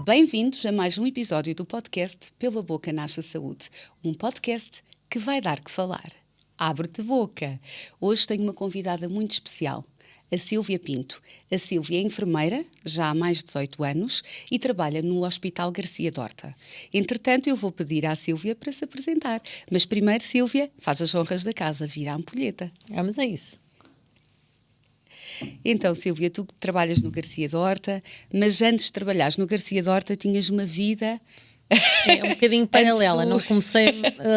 Bem-vindos a mais um episódio do podcast Pela Boca Nasce a Saúde, um podcast que vai dar que falar. Abre-te boca! Hoje tenho uma convidada muito especial, a Sílvia Pinto. A Sílvia é enfermeira, já há mais de 18 anos, e trabalha no Hospital Garcia Dorta. Entretanto, eu vou pedir à Sílvia para se apresentar. Mas primeiro, Sílvia, faz as honras da casa, vira a ampulheta. Vamos a isso. Então, Sílvia, tu trabalhas no Garcia Dorta, mas antes de trabalhares no Garcia Dorta tinhas uma vida... É um bocadinho paralela, não comecei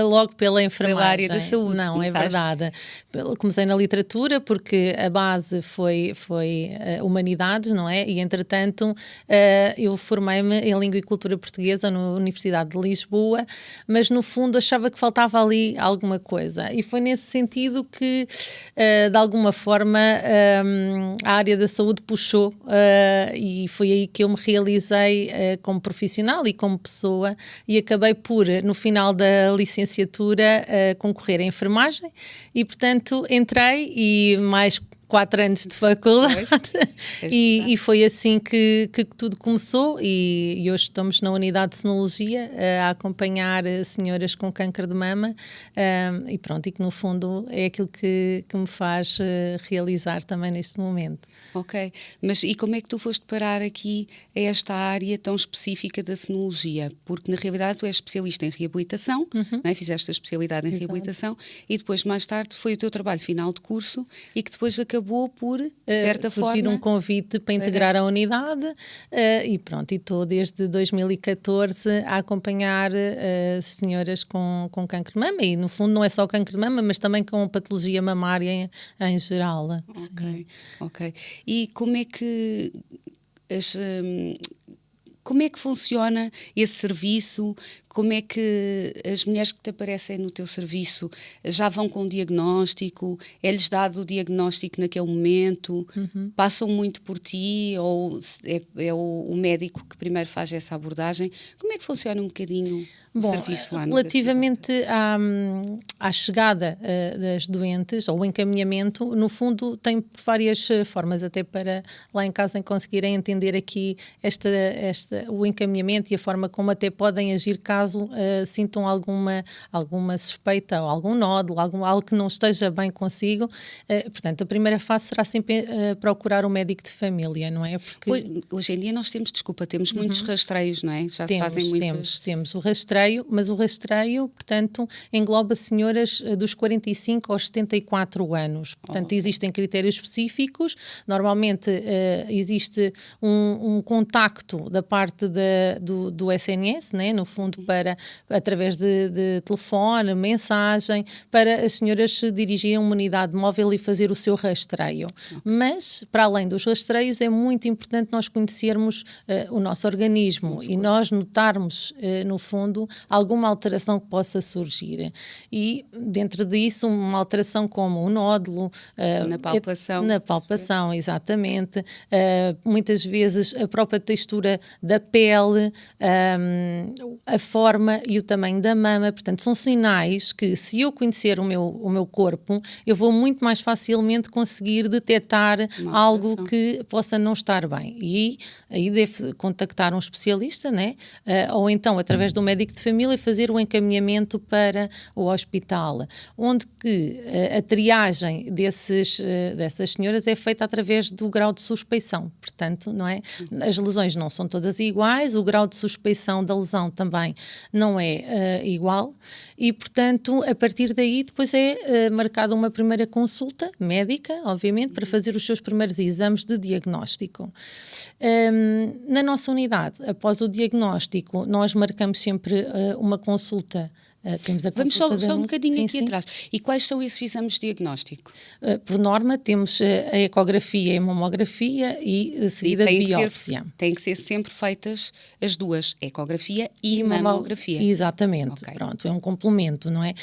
logo pela enfermagem. Pela área da saúde. Não, começaste. É verdade. Comecei na literatura porque a base foi humanidades, não é? E entretanto eu formei-me em língua e cultura portuguesa na Universidade de Lisboa, mas no fundo achava que faltava ali alguma coisa. E foi nesse sentido que de alguma forma a área da saúde puxou e foi aí que eu me realizei como profissional e como pessoa. E acabei por, no final da licenciatura, concorrer à enfermagem e, portanto, entrei e mais 4 anos de faculdade e foi assim que tudo começou e hoje estamos na unidade de Senologia a acompanhar senhoras com câncer de mama e pronto, e que no fundo é aquilo que me faz realizar também neste momento. Ok, mas e como é que tu foste parar aqui a esta área tão específica da Senologia? Porque na realidade tu és especialista em reabilitação, não é? Fizeste a especialidade em reabilitação e depois mais tarde foi o teu trabalho final de curso e que depois acabou por, de certa forma... Surgir um convite para integrar a unidade e pronto, e estou desde 2014 a acompanhar senhoras com câncer de mama e no fundo não é só câncer de mama, mas também com patologia mamária em geral. Ok. E como é que... Como é que funciona esse serviço? Como é que as mulheres que te aparecem no teu serviço já vão com o diagnóstico? É-lhes dado o diagnóstico naquele momento? Passam muito por ti? Ou é o médico que primeiro faz essa abordagem? Como é que funciona um bocadinho o serviço lá no relativamente à chegada das doentes, ou o encaminhamento, no fundo tem várias formas, até para lá em casa conseguirem entender aqui o encaminhamento e a forma como até podem agir caso sintam alguma suspeita ou algum nódulo, algo que não esteja bem consigo. Portanto, a primeira fase será sempre procurar um médico de família, não é? Porque hoje em dia nós temos muitos rastreios, não é? Já se fazem muitas... Temos o rastreio, mas o rastreio, portanto, engloba senhoras dos 45 aos 74 anos. Portanto, existem critérios específicos. Normalmente existe um contacto da parte do SNS, né? No fundo, através de telefone, mensagem, para as senhoras se dirigirem a uma unidade móvel e fazer o seu rastreio. Mas, para além dos rastreios, é muito importante nós conhecermos o nosso organismo e nós notarmos, no fundo, alguma alteração que possa surgir. E, dentro disso, uma alteração como um nódulo... na palpação. Na palpação, exatamente. Muitas vezes, a própria textura da pele, a forma e o tamanho da mama, portanto são sinais que, se eu conhecer o meu corpo, eu vou muito mais facilmente conseguir detectar algo que possa não estar bem, e aí deve contactar um especialista, né? Ou então através do médico de família fazer o encaminhamento para o hospital, onde que a triagem dessas senhoras é feita através do grau de suspeição, portanto, não é? As lesões não são todas iguais, o grau de suspeição da lesão também não é igual e, portanto, a partir daí depois é marcada uma primeira consulta médica, obviamente, para fazer os seus primeiros exames de diagnóstico. Na nossa unidade, após o diagnóstico, nós marcamos sempre uma consulta. Temos a Vamos só um bocadinho aqui atrás. E quais são esses exames de diagnóstico? Por norma, temos a ecografia e a mamografia e seguida de biópsia. Têm que ser sempre feitas as duas, ecografia e mamografia. Exatamente, okay. Pronto, é um complemento, não é?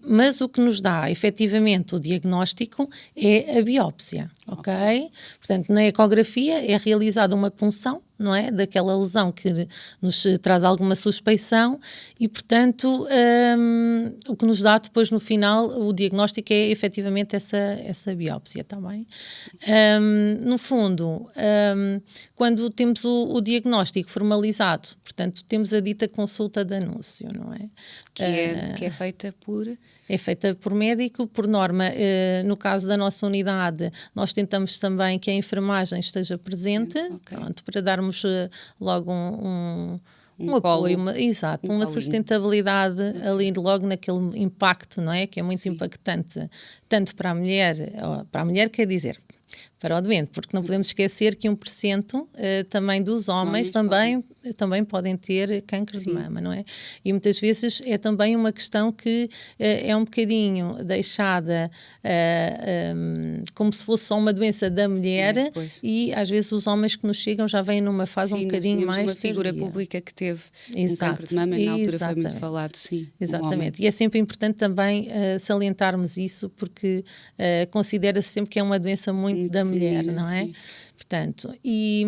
Mas o que nos dá, efetivamente, o diagnóstico é a biópsia, ok? Portanto, na ecografia é realizada uma punção não é? Daquela lesão que nos traz alguma suspeição e, portanto, o que nos dá depois no final o diagnóstico é efetivamente essa biópsia também. No fundo, quando temos o diagnóstico formalizado, portanto, temos a dita consulta de anúncio, não é? Que é feita por... É feita por médico, por norma. No caso da nossa unidade, nós tentamos também que a enfermagem esteja presente, pronto, para darmos logo um apoio, uma sustentabilidade ali logo naquele impacto, não é? Que é muito impactante, tanto para a mulher quer dizer, para o doente, porque não podemos esquecer que 1% também dos homens também podem ter cancro de mama, não é? E muitas vezes é também uma questão que é um bocadinho deixada como se fosse só uma doença da mulher e às vezes os homens que nos chegam já vêm numa fase um bocadinho mais uma figura pública que teve um cancro de mama, na altura foi muito falado, sim. Exatamente, e é sempre importante também salientarmos isso, porque considera-se sempre que é uma doença muito da mulher, não é? Sim. Portanto, e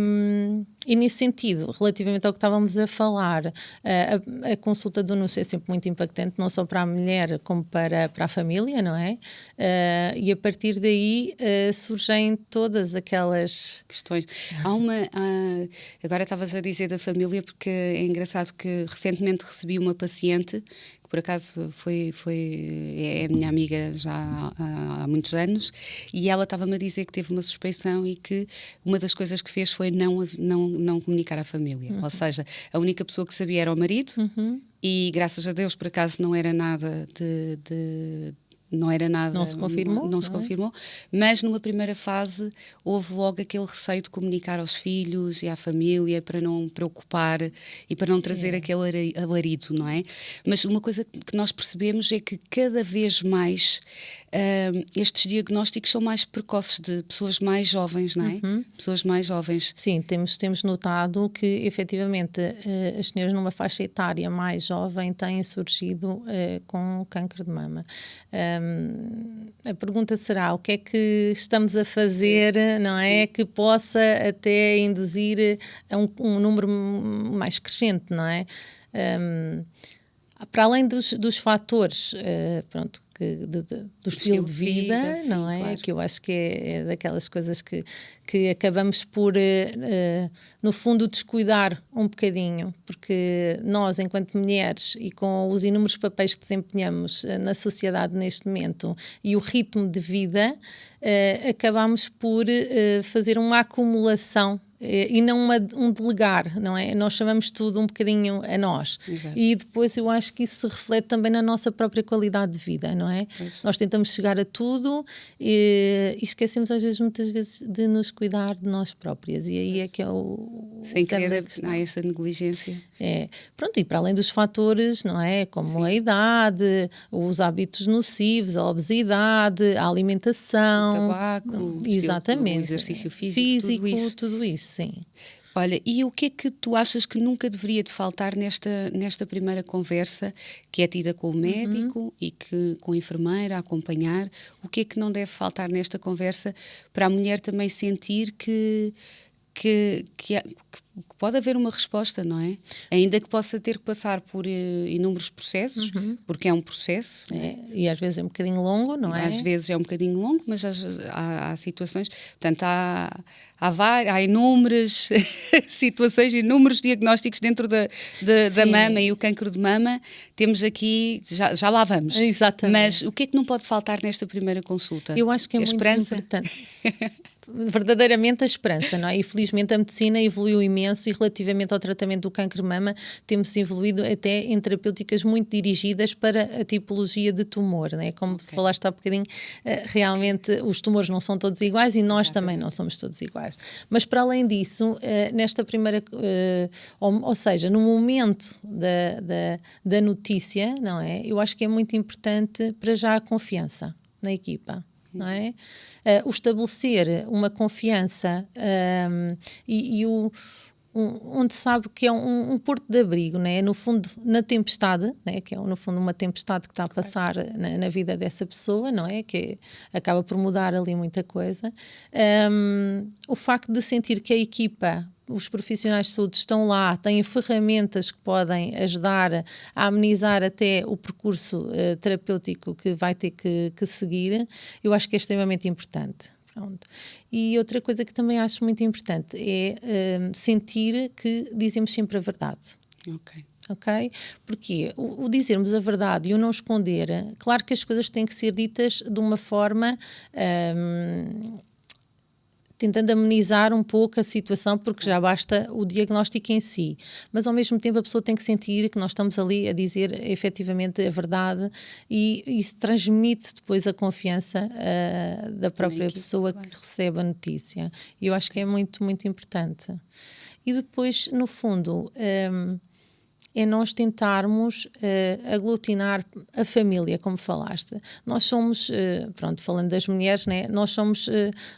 nesse sentido, relativamente ao que estávamos a falar, a consulta do anúncio é sempre muito impactante, não só para a mulher como para a família, não é? E a partir daí surgem todas aquelas questões. Agora estavas a dizer da família, porque é engraçado que recentemente recebi uma paciente por acaso é minha amiga já há muitos anos, e ela estava-me a dizer que teve uma suspeição e que uma das coisas que fez foi não comunicar à família. Ou seja, a única pessoa que sabia era o marido, e graças a Deus, por acaso, não era nada não se confirmou, não se confirmou, mas numa primeira fase houve logo aquele receio de comunicar aos filhos e à família para não preocupar e para não trazer aquele alarido, não é? Mas uma coisa que nós percebemos é que cada vez mais estes diagnósticos são mais precoces, de pessoas mais jovens, não é? Pessoas mais jovens. Sim, temos notado que efetivamente as senhoras numa faixa etária mais jovem têm surgido com câncer de mama. A pergunta será: o que é que estamos a fazer, não é? Que possa até induzir a um número mais crescente, não é? Para além dos fatores, do estilo de vida, sim, não é? Claro. Que eu acho que é daquelas coisas que acabamos por, no fundo, descuidar um bocadinho, porque nós, enquanto mulheres, e com os inúmeros papéis que desempenhamos na sociedade neste momento e o ritmo de vida, acabamos por fazer uma acumulação e não um delegar, não é? Nós chamamos tudo um bocadinho a nós. Exato. E depois eu acho que isso se reflete também na nossa própria qualidade de vida, não é? Isso. Nós tentamos chegar a tudo e esquecemos muitas vezes de nos cuidar de nós próprias, e aí é que é sem querer há essa negligência. Pronto, e para além dos fatores, não é? Como sim, a idade, os hábitos nocivos, a obesidade, a alimentação, o tabaco, exatamente, o exercício físico, tudo isso, sim. Olha, e o que é que tu achas que nunca deveria de faltar nesta primeira conversa, que é tida com o médico e que com a enfermeira a acompanhar? O que é que não deve faltar nesta conversa para a mulher também sentir que pode haver uma resposta, não é? Ainda que possa ter que passar por inúmeros processos, porque é um processo. E às vezes é um bocadinho longo, não é? Às vezes é um bocadinho longo, mas há situações... Portanto, há inúmeras situações, inúmeros diagnósticos dentro da mama e o cancro de mama. Temos aqui... Já lá vamos. Exatamente. Mas o que é que não pode faltar nesta primeira consulta? Eu acho que é muito importante. Verdadeiramente a esperança, não é? E felizmente a medicina evoluiu imenso, e relativamente ao tratamento do cancro de mama temos evoluído até em terapêuticas muito dirigidas para a tipologia de tumor, não é? Como falaste há bocadinho, realmente os tumores não são todos iguais e nós também não somos todos iguais. Mas para além disso, nesta primeira, ou seja, no momento da notícia, não é? Eu acho que é muito importante para já a confiança na equipa. Não é? O estabelecer uma confiança onde sabe que é um porto de abrigo, não é? No fundo, na tempestade, não é? Que é no fundo uma tempestade que está a passar na vida dessa pessoa, não é? Que acaba por mudar ali muita coisa. O facto de sentir que a equipa os profissionais de saúde estão lá, têm ferramentas que podem ajudar a amenizar até o percurso terapêutico que vai ter que seguir, eu acho que é extremamente importante. Pronto. E outra coisa que também acho muito importante é sentir que dizemos sempre a verdade. Ok? Porque o dizermos a verdade e o não esconder, claro que as coisas têm que ser ditas de uma forma tentando amenizar um pouco a situação, porque já basta o diagnóstico em si, mas ao mesmo tempo a pessoa tem que sentir que nós estamos ali a dizer efetivamente a verdade, e isso transmite depois a confiança da própria pessoa que recebe a notícia. E eu acho que é muito, muito importante. E depois, no fundo, é nós tentarmos aglutinar a família, como falaste. Nós somos, pronto, falando das mulheres, né, nós somos,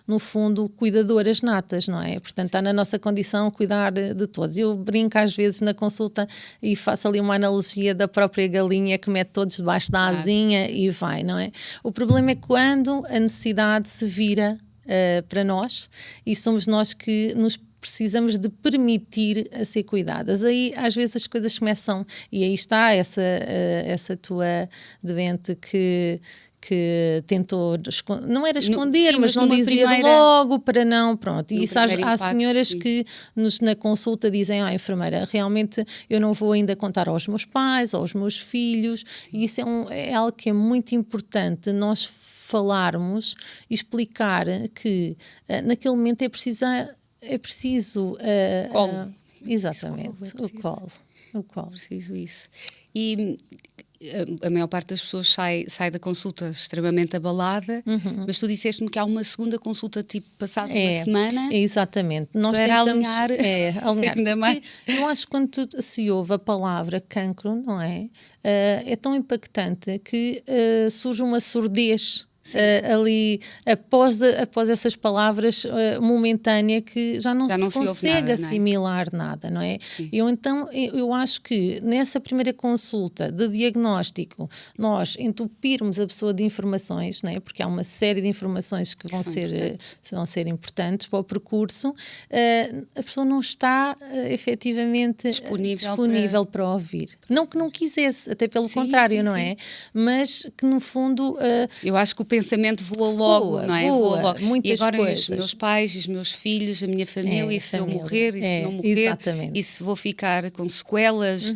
no fundo, cuidadoras natas, não é? Portanto, está na nossa condição cuidar de todos. Eu brinco às vezes na consulta e faço ali uma analogia da própria galinha que mete todos debaixo da asinha e vai, não é? O problema é quando a necessidade se vira para nós, e somos nós que nos precisamos de permitir a ser cuidadas. Aí às vezes as coisas começam, e aí está essa tua doente que tentou, não era esconder, mas não dizer logo para não, pronto. E isso há senhoras que na consulta dizem, enfermeira, realmente eu não vou ainda contar aos meus pais, aos meus filhos, e isso é algo que é muito importante nós falarmos e explicar que naquele momento é preciso colo. Exatamente, o colo. Preciso isso. E a maior parte das pessoas sai da consulta extremamente abalada, mas tu disseste-me que há uma segunda consulta, tipo, passada uma semana. Exatamente. Nós para tentamos, alinhar ainda mais. Eu acho que quando se ouve a palavra cancro, não é? É tão impactante que surge uma surdez ali após essas palavras momentânea, que já não se consegue nada, assimilar nada, não é? Então eu acho que nessa primeira consulta de diagnóstico nós entupirmos a pessoa de informações, não é? Porque há uma série de informações que vão ser importantes para o percurso, a pessoa não está efetivamente disponível para ouvir. Não que não quisesse, até pelo contrário, não é? Mas que no fundo eu acho que o pensamento voa logo, não é? Voa logo. Muitas e agora coisas. Os meus pais, os meus filhos, a minha família, e se eu morrer, e se não morrer, exatamente. e se vou ficar com sequelas,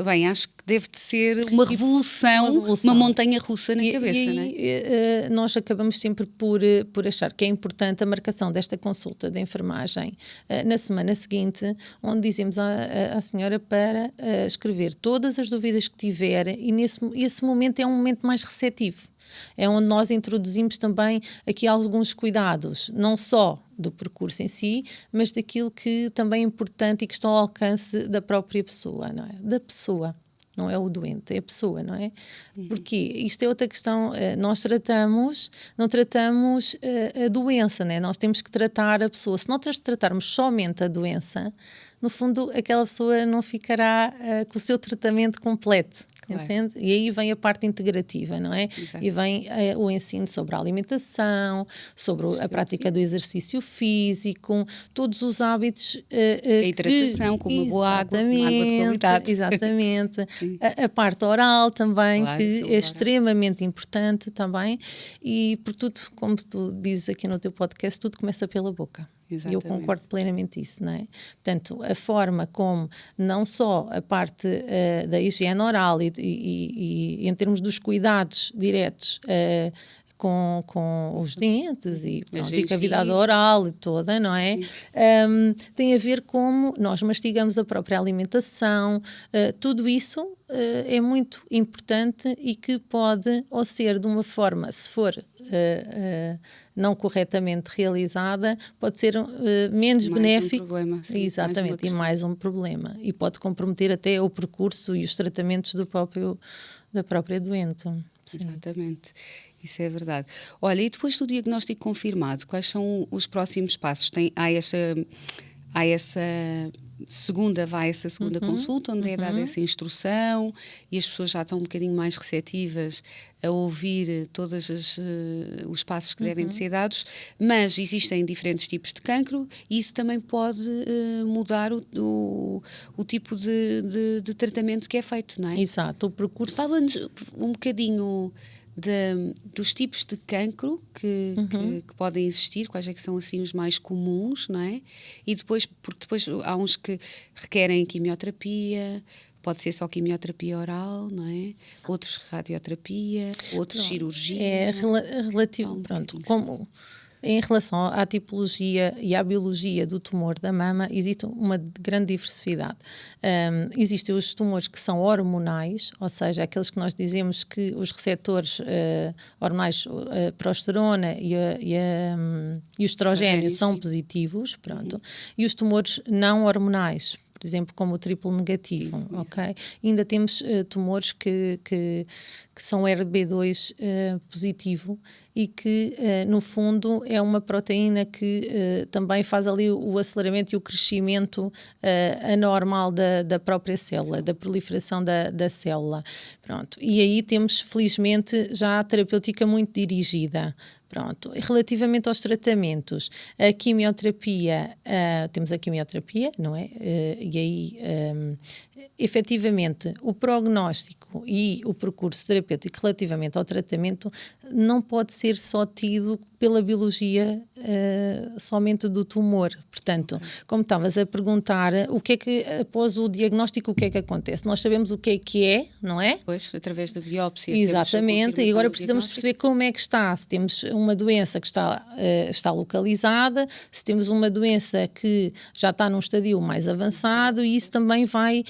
bem, acho que deve de ser uma revolução, uma montanha russa na cabeça, não é? Nós acabamos sempre por achar que é importante a marcação desta consulta de enfermagem na semana seguinte, onde dizemos à senhora para escrever todas as dúvidas que tiver, e esse momento é um momento mais receptivo. É onde nós introduzimos também aqui alguns cuidados, não só do percurso em si, mas daquilo que também é importante e que está ao alcance da própria pessoa, não é? Da pessoa, não é o doente, é a pessoa, não é? Porque isto é outra questão, nós não tratamos a doença, né? Nós temos que tratar a pessoa. Se nós tratarmos somente a doença, no fundo aquela pessoa não ficará com o seu tratamento completo. Entende? E aí vem a parte integrativa, não é? Exato. E vem o ensino sobre a alimentação, sobre a prática do exercício físico, todos os hábitos. A hidratação, com uma boa água, uma água de qualidade. Exatamente. a parte oral também, claro, que é extremamente importante também. E por tudo, como tu dizes aqui no teu podcast, tudo começa pela boca. Exatamente. E eu concordo plenamente nisso, não é? Portanto, a forma como não só a parte da higiene oral e em termos dos cuidados diretos com os dentes e a cavidade oral toda, não é? Tem a ver como nós mastigamos a própria alimentação, tudo isso é muito importante e que pode ou ser de uma forma, se for não corretamente realizada, pode ser menos benéfico. Um problema, sim, exatamente, mais um problema. E pode comprometer até o percurso e os tratamentos da própria doente. Sim. Exatamente. Isso é verdade. Olha, e depois do diagnóstico confirmado, quais são os próximos passos? Há essa segunda vai essa segunda consulta, onde é dada essa instrução e as pessoas já estão um bocadinho mais receptivas a ouvir todos os passos que devem de ser dados, mas existem diferentes tipos de cancro e isso também pode mudar o tipo de tratamento que é feito, não é? Exato, o percurso... Fala-nos um bocadinho dos tipos de cancro que podem existir, quais é que são assim os mais comuns, não é? E depois, porque depois há uns que requerem quimioterapia, pode ser só quimioterapia oral, não é? Outros radioterapia, outros cirurgia. É relativo, pronto, como... Em relação à tipologia e à biologia do tumor da mama, existe uma grande diversidade. Existem os tumores que são hormonais, ou seja, aqueles que nós dizemos que os receptores hormonais, a progesterona e o estrogênio são positivos, pronto. E os tumores não hormonais, por exemplo, como o triplo negativo, ok? E ainda temos tumores que são RB2 positivo e que, no fundo, é uma proteína que também faz ali o aceleramento e o crescimento anormal da própria célula, da proliferação da célula. Pronto. E aí temos, felizmente, já a terapêutica muito dirigida. Pronto. Relativamente aos tratamentos, a quimioterapia, temos a quimioterapia, não é? E aí, efetivamente, o prognóstico e o percurso terapêutico relativamente ao tratamento não pode ser só tido pela biologia somente do tumor. Portanto, como estavas a perguntar, o que é que, após o diagnóstico, o que é que acontece? Nós sabemos o que é, não é? Pois, através da biópsia. Exatamente, e agora precisamos perceber como é que está, se temos uma doença que está localizada, se temos uma doença que já está num estadio mais avançado, e isso também vai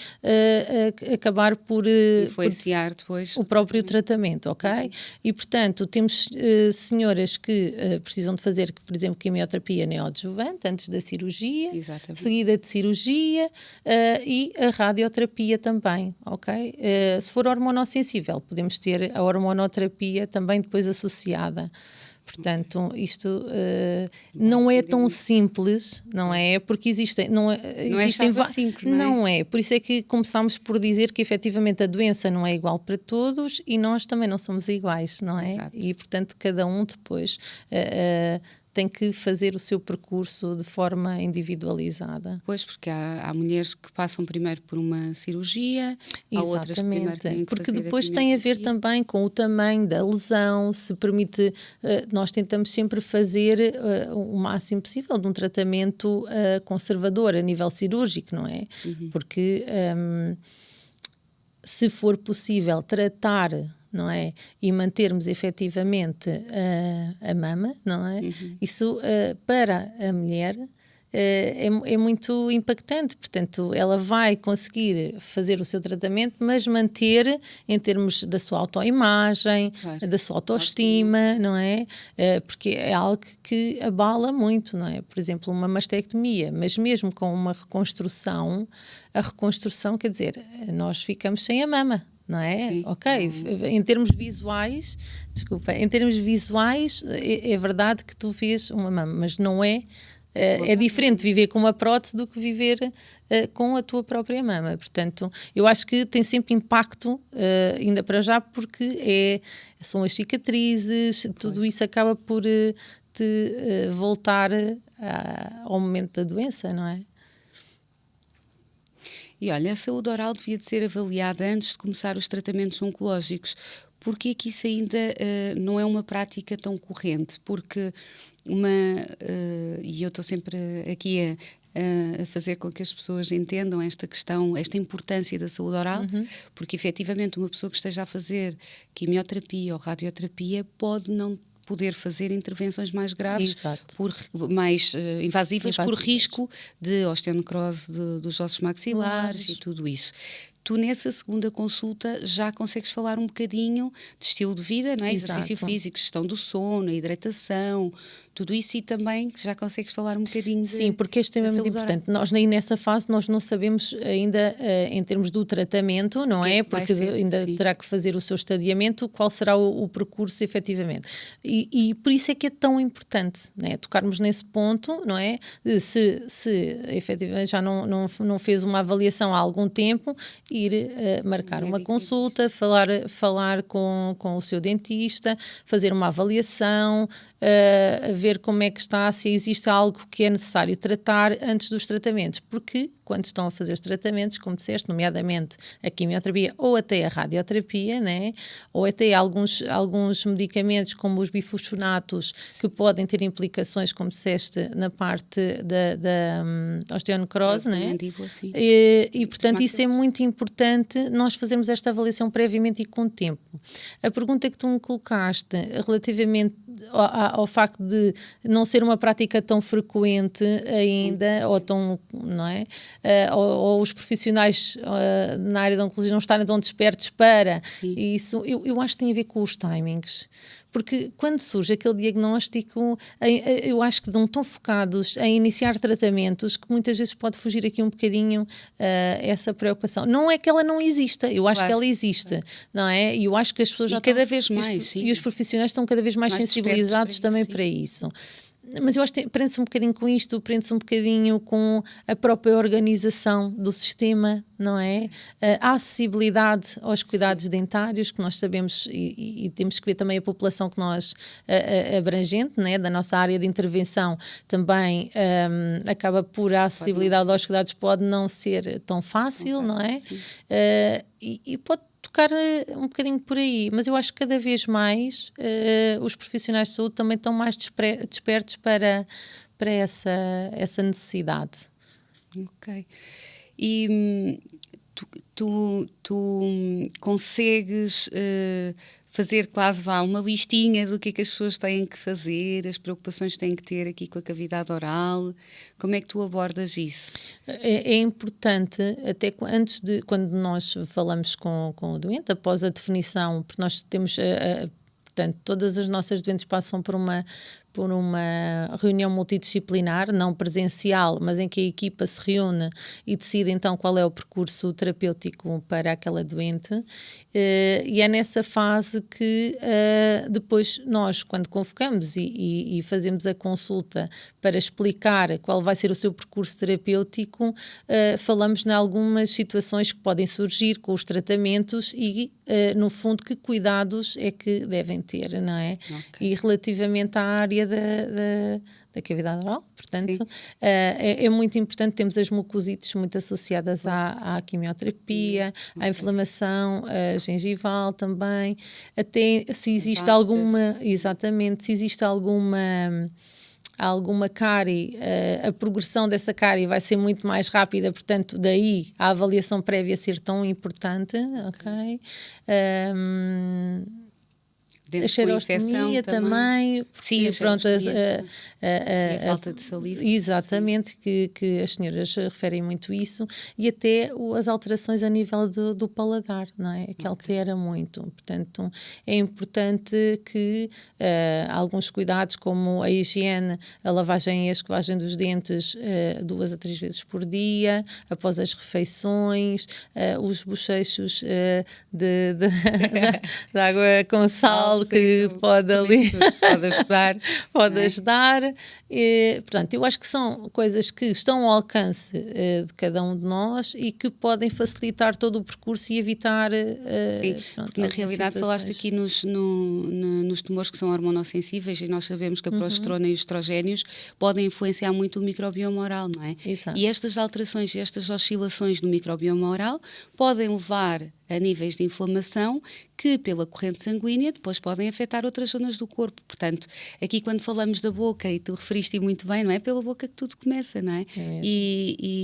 acabar por influenciar depois o próprio tratamento, ok? E, portanto, temos senhoras que precisam de fazer, por exemplo, quimioterapia neoadjuvante antes da cirurgia, seguida de cirurgia, e a radioterapia também, ok? Se for hormonossensível, podemos ter a hormonoterapia também depois associada. Portanto, isto não é tão simples, não é? Porque existem... Não é. Por isso é que começámos por dizer que, efetivamente, a doença não é igual para todos e nós também não somos iguais, não é? Exato. E, portanto, cada um depois... tem que fazer o seu percurso de forma individualizada. Pois, porque há mulheres que passam primeiro por uma cirurgia, há outras que primeiro têm que porque fazer depois tem a ver também com o tamanho da lesão, se permite, nós tentamos sempre fazer o máximo possível de um tratamento conservador a nível cirúrgico, não é? Porque se for possível tratar, não é? E mantermos efetivamente a mama, não é? Isso para a mulher é muito impactante. Portanto, ela vai conseguir fazer o seu tratamento, mas manter em termos da sua autoimagem, da sua autoestima, não é? Porque é algo que abala muito, não é? Por exemplo, uma mastectomia, mas mesmo com uma reconstrução, a reconstrução, quer dizer, nós ficamos sem a mama. Não é? Sim. Ok, em termos visuais, é verdade que tu vês uma mama, mas não é, é diferente viver com uma prótese do que viver com a tua própria mama. Portanto, eu acho que tem sempre impacto, ainda para já, porque são as cicatrizes, tudo isso acaba por te voltar ao momento da doença, não é? E olha, a saúde oral devia de ser avaliada antes de começar os tratamentos oncológicos. Porque é que isso ainda não é uma prática tão corrente? Porque e eu estou sempre aqui a fazer com que as pessoas entendam esta questão, esta importância da saúde oral, porque efetivamente uma pessoa que esteja a fazer quimioterapia ou radioterapia pode não poder fazer intervenções mais graves, mais invasivas, por risco de osteonecrose dos ossos maxilares e tudo isso. tu nessa segunda consulta já consegues falar um bocadinho de estilo de vida, não é? Exercício físico, gestão do sono, hidratação, tudo isso, e também já consegues falar um bocadinho Sim, porque é extremamente importante. Nós nem nessa fase nós não sabemos ainda em termos do tratamento, não é? Porque ainda terá que fazer o seu estadiamento, qual será o percurso efetivamente. E por isso é que é tão importante, não é? Tocarmos nesse ponto, não é? Se efetivamente já não fez uma avaliação há algum tempo, ir marcar uma consulta, falar com o seu dentista, fazer uma avaliação, ver como é que está, se existe algo que é necessário tratar antes dos tratamentos, porque quando estão a fazer os tratamentos, como disseste, nomeadamente a quimioterapia ou até a radioterapia, né? Ou até alguns medicamentos como os bifosfonatos que podem ter implicações, como disseste, na parte da osteonecrose, né? E portanto isso é muito importante nós fazermos esta avaliação previamente e com tempo. A pergunta que tu me colocaste relativamente ao facto de não ser uma prática tão frequente ainda, ou tão, não é? Ou os profissionais na área da oncologia não estarem tão despertos para isso, eu acho que tem a ver com os timings. Porque quando surge aquele diagnóstico, eu acho que estão tão focados em iniciar tratamentos que muitas vezes pode fugir aqui um bocadinho essa preocupação. Não é que ela não exista, eu acho que ela existe, não é? E eu acho que as pessoas já cada vez mais, sim. E os profissionais estão cada vez mais sensibilizados também para isso. Mas eu acho que prende-se um bocadinho com isto, prende-se um bocadinho com a própria organização do sistema, não é? A acessibilidade aos cuidados dentários, que nós sabemos e temos que ver também a população que nós abrangente, não é? Da nossa área de intervenção também acaba por a acessibilidade aos cuidados pode não ser tão fácil, não é? E pode tocar um bocadinho por aí, mas eu acho que cada vez mais os profissionais de saúde também estão mais despertos para essa necessidade. Ok. E tu consegues fazer quase uma listinha do que é que as pessoas têm que fazer, as preocupações que têm que ter aqui com a cavidade oral? Como é que tu abordas isso? É importante, até antes de, quando nós falamos com o doente, após a definição, porque nós temos, portanto, todas as nossas doentes passam por uma reunião multidisciplinar, não presencial, mas em que a equipa se reúne e decide então qual é o percurso terapêutico para aquela doente, e é nessa fase que depois nós, quando convocamos e fazemos a consulta para explicar qual vai ser o seu percurso terapêutico, falamos em algumas situações que podem surgir com os tratamentos e, no fundo, que cuidados é que devem ter, não é? Okay. E relativamente à área da cavidade oral, portanto, é muito importante. Temos as mucosites muito associadas à quimioterapia, à inflamação gengival também, até se existe alguma cárie, a progressão dessa cárie vai ser muito mais rápida, portanto, daí a avaliação prévia ser tão importante, ok? A xerostomia também. Sim, a xerostomia e a falta de saliva. Exatamente, que as senhoras referem muito isso, e até as alterações a nível do paladar, não é? Que altera muito. Portanto, é importante que alguns cuidados, como a higiene, a lavagem e a escovagem dos dentes 2 a 3 vezes por dia, após as refeições, os bochechos de água com sal, que pode ajudar. Pode ajudar. Portanto, eu acho que são coisas que estão ao alcance de cada um de nós e que podem facilitar todo o percurso e evitar... Sim, porque na realidade falaste aqui nos tumores que são hormonossensíveis, e nós sabemos que a progesterona e os estrogénios podem influenciar muito o microbioma oral, não é? Exato. E estas alterações e estas oscilações do microbioma oral podem levar a níveis de inflamação que, pela corrente sanguínea, depois podem afetar outras zonas do corpo. Portanto, aqui quando falamos da boca, e tu referiste muito bem, não é pela boca que tudo começa, não é?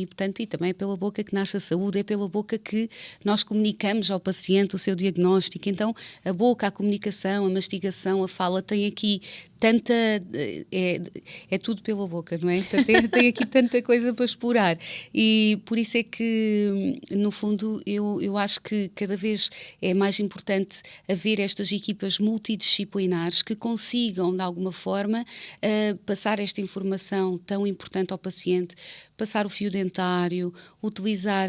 Portanto, e também é pela boca que nasce a saúde, é pela boca que nós comunicamos ao paciente o seu diagnóstico. Então, a boca, a comunicação, a mastigação, a fala, tem aqui tanta... É tudo pela boca, não é? Portanto, tem aqui tanta coisa para explorar. E por isso é que, no fundo, eu acho que cada vez é mais importante haver estas equipas multidisciplinares que consigam, de alguma forma, passar esta informação tão importante ao paciente, passar o fio dentário, utilizar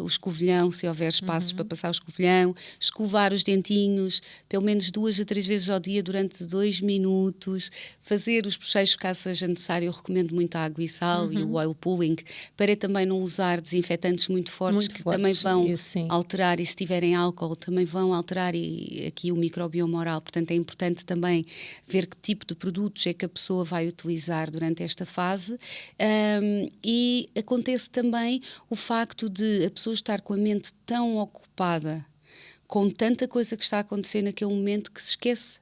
o escovilhão, se houver espaços para passar o escovilhão, escovar os dentinhos, pelo menos 2 a 3 vezes ao dia durante 2 minutos, fazer os bochechos caso seja necessário. Eu recomendo muito a água e sal e o oil pulling, para também não usar desinfetantes muito fortes, também vão alterar, e se tiverem álcool também vão alterar aqui o microbioma oral. Portanto, é importante também ver que tipo de produtos é que a pessoa vai utilizar durante esta fase. E acontece também o facto de a pessoa estar com a mente tão ocupada com tanta coisa que está a acontecer naquele momento que se esquece,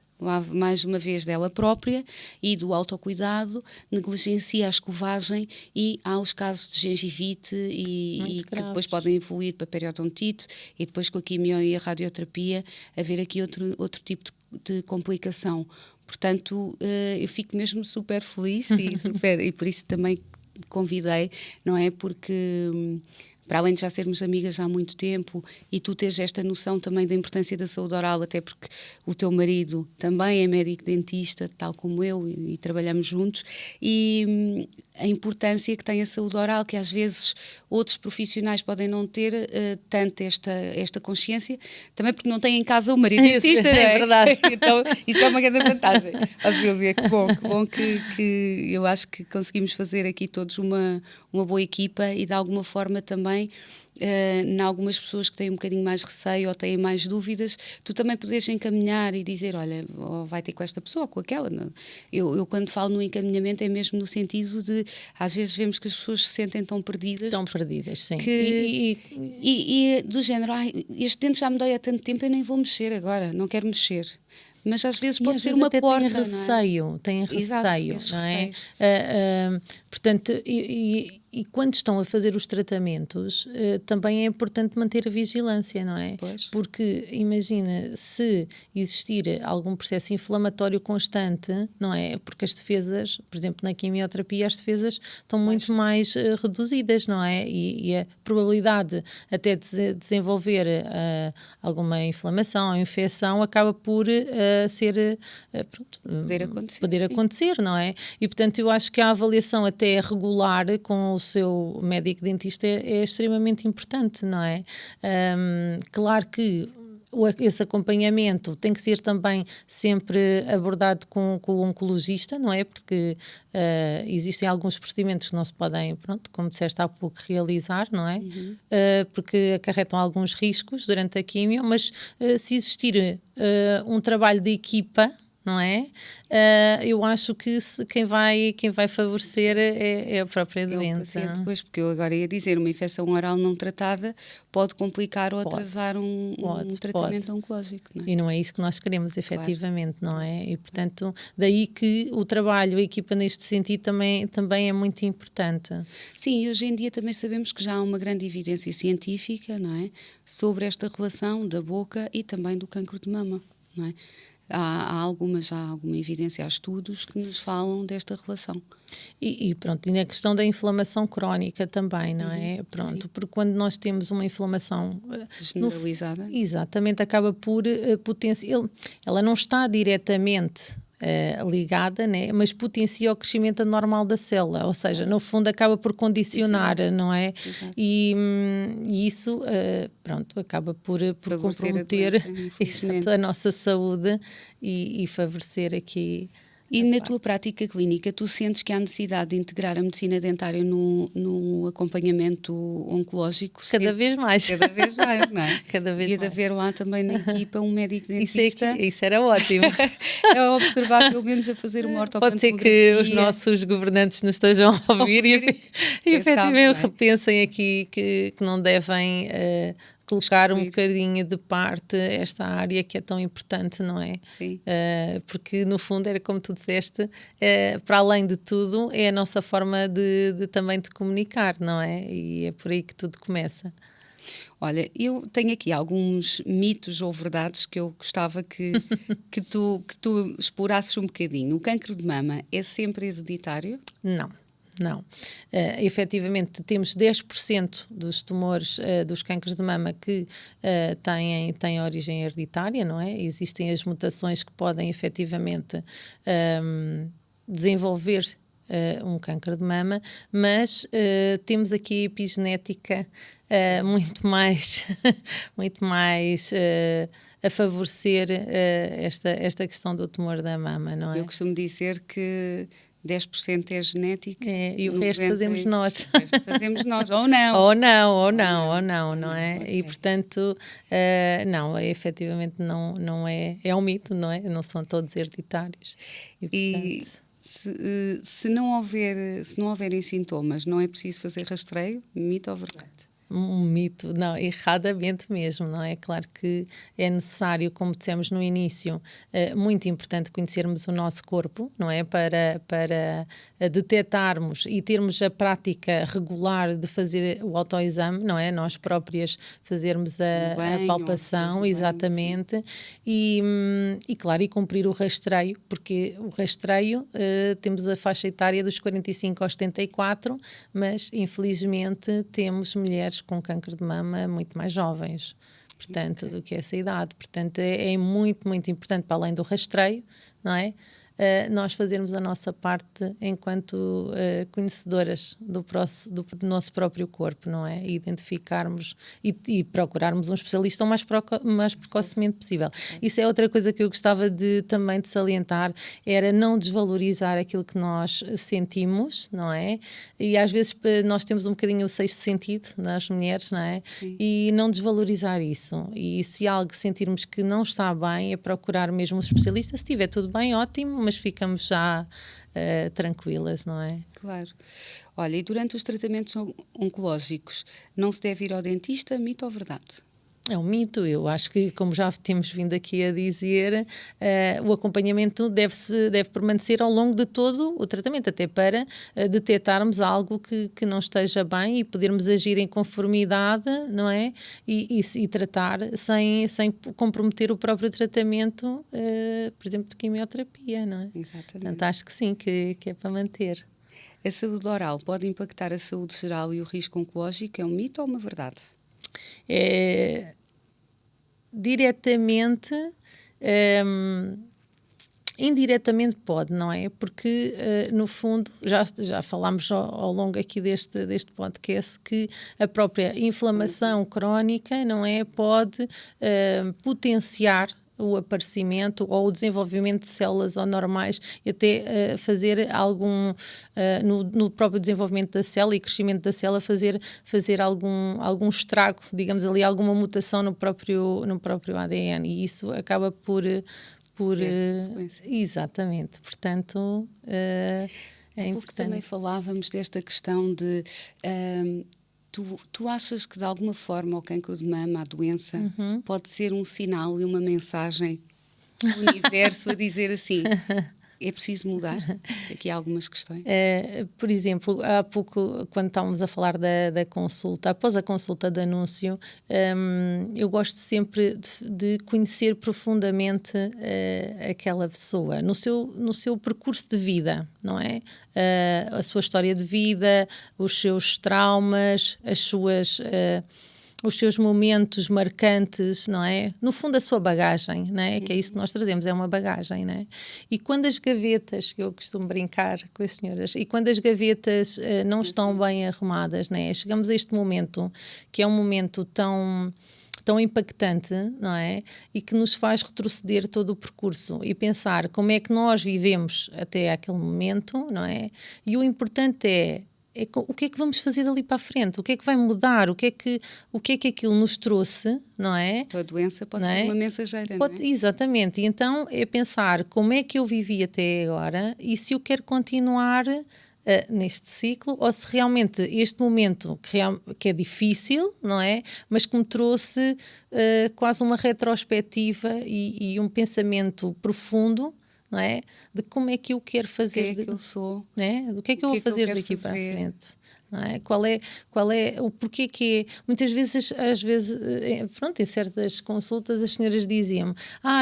mais uma vez, dela própria e do autocuidado, negligencia a escovagem, e há os casos de gengivite e que depois podem evoluir para periodontite, e depois com a quimio e a radioterapia haver aqui outro tipo de complicação. Portanto, eu fico mesmo super feliz e por isso também convidei, não é? Porque para além de já sermos amigas há muito tempo e tu teres esta noção também da importância da saúde oral, até porque o teu marido também é médico dentista, tal como eu, e trabalhamos juntos, e a importância que tem a saúde oral, que às vezes outros profissionais podem não ter tanto esta consciência, também porque não têm em casa o marido dentista, não é? É verdade. Então, isso é uma grande vantagem. Ó Silvia, que bom que eu acho que conseguimos fazer aqui todos uma boa equipa, e de alguma forma também, em algumas pessoas que têm um bocadinho mais receio ou têm mais dúvidas, tu também podes encaminhar e dizer, olha, vai ter com esta pessoa ou com aquela. Eu quando falo no encaminhamento é mesmo no sentido de, às vezes vemos que as pessoas se sentem tão perdidas. Estão perdidas, sim. E do género, este dente já me dói há tanto tempo, eu nem vou mexer agora, não quero mexer. Mas às vezes pode ser uma porta, tem receio, não é? Exato, não é? Portanto, e quando estão a fazer os tratamentos, também é importante manter a vigilância, não é? Pois. Porque, imagina, se existir algum processo inflamatório constante, não é? Porque as defesas, por exemplo, na quimioterapia, as defesas estão muito mais reduzidas, não é? E a probabilidade até de desenvolver alguma inflamação ou infecção acaba por poder acontecer, não é? E, portanto, eu acho que a avaliação até regular com o seu médico dentista é extremamente importante, não é? Claro que esse acompanhamento tem que ser também sempre abordado com o oncologista, não é? Porque existem alguns procedimentos que não se podem, como disseste há pouco, realizar, não é? Porque acarretam alguns riscos durante a quimio, mas se existir um trabalho de equipa, não é? Eu acho que quem vai favorecer é a própria doença. Depois, porque eu agora ia dizer, uma infecção oral não tratada pode complicar ou atrasar um tratamento oncológico, não é? E não é isso que nós queremos, efetivamente, não é? E, portanto, daí que o trabalho, a equipa neste sentido também é muito importante. Sim, e hoje em dia também sabemos que já há uma grande evidência científica, não é? Sobre esta relação da boca e também do cancro de mama, não é? Há alguma evidência, há estudos que nos falam desta relação. E na questão da inflamação crónica também, não é? Porque quando nós temos uma inflamação generalizada, exatamente, acaba por potenciar. Ela não está diretamente ligada, né? Mas potencia o crescimento anormal da célula, ou seja, no fundo acaba por condicionar, não é? E isso, acaba por comprometer a nossa saúde e favorecer aqui. E na tua prática clínica, tu sentes que há necessidade de integrar a medicina dentária no acompanhamento oncológico? Cada vez mais. Cada vez mais, não é? Cada vez e mais. de haver lá também na equipa um médico dentista. Isso era ótimo. É observar, pelo menos a fazer uma ortopontografia. Pode ser que os nossos governantes nos estejam a ouvir e efetivamente repensem aqui que não devem colocar um bocadinho de parte esta área que é tão importante, não é? Sim. Porque no fundo era como tu disseste, para além de tudo é a nossa forma também de comunicar, não é? E é por aí que tudo começa. Olha, eu tenho aqui alguns mitos ou verdades que eu gostava que tu explorasses um bocadinho. O cancro de mama é sempre hereditário? Não. Não. Efetivamente, temos 10% dos tumores, dos cânceres de mama que têm origem hereditária, não é? Existem as mutações que podem efetivamente desenvolver um câncer de mama, mas temos aqui a epigenética muito mais, muito mais a favorecer esta questão do tumor da mama, não é? Eu costumo dizer que 10% é genética. E o resto fazemos nós. O resto fazemos nós, ou não. Ou não, não é? Okay. E, portanto, não, efetivamente não é, é um mito, não é? Não são todos hereditários. E se não houverem sintomas, não é preciso fazer rastreio? Mito ou verdade? Um mito, não, erradamente mesmo, não é? Claro que é necessário, como dissemos no início, muito importante conhecermos o nosso corpo, não é? Para detectarmos e termos a prática regular de fazer o autoexame, não é? Nós próprias fazermos a palpação, exatamente, e claro, e cumprir o rastreio, porque o rastreio, temos a faixa etária dos 45 aos 74, mas infelizmente temos mulheres com câncer de mama muito mais jovens, portanto, do que essa idade. Portanto, é muito, muito importante, para além do rastreio, não é? Nós fazermos a nossa parte enquanto conhecedoras do nosso próprio corpo, não é? E identificarmos e procurarmos um especialista o mais precocemente possível. Isso é outra coisa que eu gostava também de salientar, era não desvalorizar aquilo que nós sentimos, não é? E às vezes nós temos um bocadinho o sexto sentido nas mulheres, não é? Sim. E não desvalorizar isso. E se algo sentirmos que não está bem, é procurar mesmo um especialista. Se estiver tudo bem, ótimo, mas ficamos já tranquilas, não é? Claro. Olha, e durante os tratamentos oncológicos, não se deve ir ao dentista, mito ou verdade? É um mito. Eu acho que, como já temos vindo aqui a dizer, o acompanhamento deve permanecer ao longo de todo o tratamento, até para detectarmos algo que não esteja bem e podermos agir em conformidade, não é? E tratar sem comprometer o próprio tratamento, por exemplo, de quimioterapia, não é? Exatamente. Portanto, acho que sim, que é para manter. A saúde oral pode impactar a saúde geral e o risco oncológico? É um mito ou uma verdade? Diretamente, indiretamente pode, não é? Porque, no fundo, já falámos ao longo aqui deste podcast que a própria inflamação crónica, não é? Pode potenciar o aparecimento ou o desenvolvimento de células anormais e até fazer algum, no próprio desenvolvimento da célula e crescimento da célula, fazer algum estrago, digamos ali, alguma mutação no próprio ADN, e isso acaba por exatamente, portanto é importante. Porque também falávamos desta questão de Tu achas que de alguma forma o cancro de mama, a doença, pode ser um sinal e uma mensagem do universo a dizer assim, é preciso mudar? Aqui há algumas questões. Por exemplo, há pouco, quando estávamos a falar da consulta, após a consulta de anúncio, eu gosto sempre de conhecer profundamente aquela pessoa, no seu percurso de vida, não é? A sua história de vida, os seus traumas, os seus momentos marcantes, não é? No fundo, a sua bagagem, não é? Que é isso que nós trazemos, é uma bagagem, não é? E quando as gavetas, que eu costumo brincar com as senhoras, e quando as gavetas não estão bem arrumadas, não é? Chegamos a este momento, que é um momento tão impactante, não é? E que nos faz retroceder todo o percurso e pensar como é que nós vivemos até aquele momento, não é? E o importante é o que é que vamos fazer dali para a frente, o que é que vai mudar, o que é que aquilo nos trouxe, não é? Então, a doença pode ser uma mensageira, não é? Exatamente, e então é pensar como é que eu vivi até agora e se eu quero continuar neste ciclo, ou se realmente este momento que é difícil, não é? Mas que me trouxe quase uma retrospectiva e um pensamento profundo, não é? De como é que eu quero fazer. Quem é que eu sou? Né? Do que é que eu vou fazer daqui para a frente? Não é? Qual é o porquê que é? Muitas vezes, às vezes, pronto, em certas consultas as senhoras diziam-me,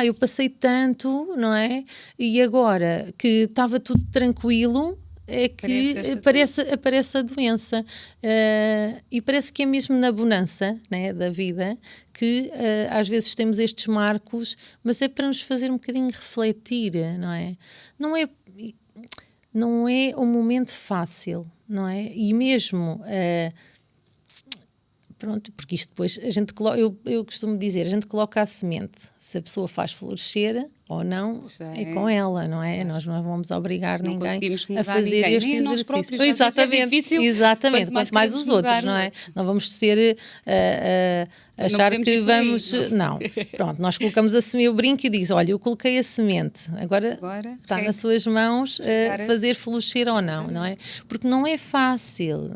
eu passei tanto, não é? E agora que estava tudo tranquilo, é que aparece a doença. E parece que é mesmo na bonança, né, da vida que às vezes temos estes marcos, mas é para nos fazer um bocadinho refletir, não é? Não é um momento fácil, não é? E mesmo... pronto, porque isto depois a gente coloca, eu costumo dizer, a gente coloca a semente, se a pessoa faz florescer ou não, é com ela, não é? Nós não vamos obrigar ninguém a fazer este exercício. Exatamente, quanto mais os outros, não é? Não vamos ser achar que vamos... Não, pronto, nós colocamos a semente, eu brinco e digo, olha, eu coloquei a semente, agora está nas suas mãos fazer florescer ou não, não é? Porque não é fácil,